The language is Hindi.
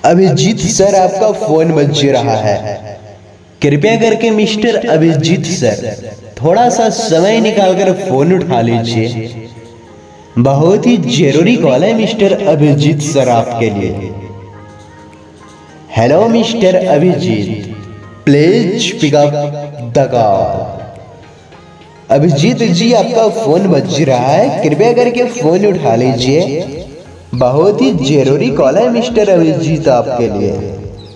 अभिजीत सर, आपका फोन बज रहा है। कृपया करके मिस्टर अभिजीत सर थोड़ा सा समय निकालकर फोन उठा लीजिए। बहुत ही जरूरी कॉल है मिस्टर अभिजीत सर आपके लिए। Hello mister Abhijeet, please pick up the call. Abhijeet ji, आपका फोन बज रहा है, कृपया करके फोन उठा लीजिए। बहुत ही जरूरी कॉल है मिस्टर अभिजीत आपके लिए।